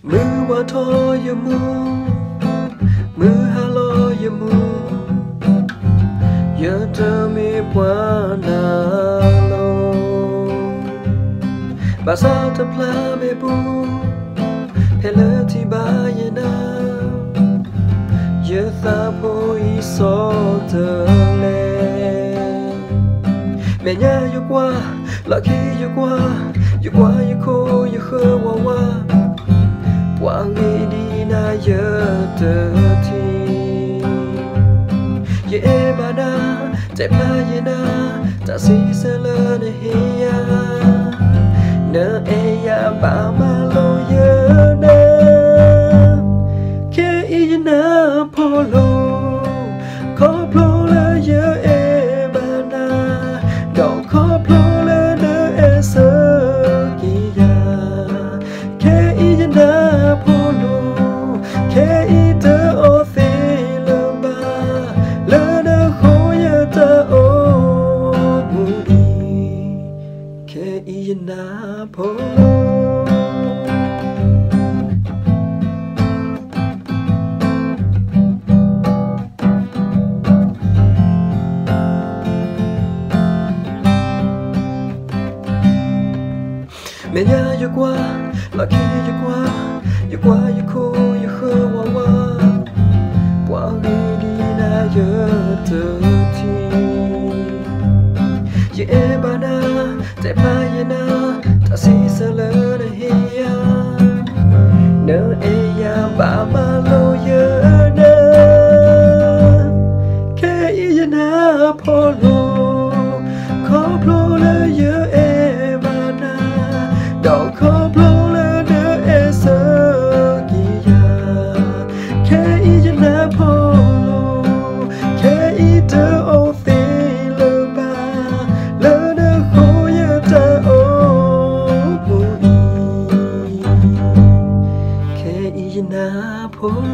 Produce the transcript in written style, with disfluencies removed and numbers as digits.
มือว่าทอยมูมือฮาโลยมูอย่าเธอมีปวานาโลบาซาเธอพลาเมบูเพลที่บายนาอย่าตาโพอีโซเธอเลแม่ย่าอยู่กว่าลักขี้อยู่กว่าอยู่กว่าอยู่โคอยู่เคอว่า Quang đi na giờ tơ thi ye ba na đẹp na ye na ta si se le ne he ya ne e ya ba ma lo ye na ke i na polo ko plo le ye e ba na do ko plo le ne e se ki ya ke i na Mẹ nhà yêu qua là khi yêu qua yêu khô yêu khơ hoa hoa qua đi na giờ tơ thi ye ba na đẹp na ye na ta si sa lơ na he ya nơ e ya ba ma lo ye na ke ye na polo ko plo le ye e ba na đau khó plo le de e sa ki ya ke ye na polo ke i de o the le ba le de kho ye ta o mu i ke ye na polo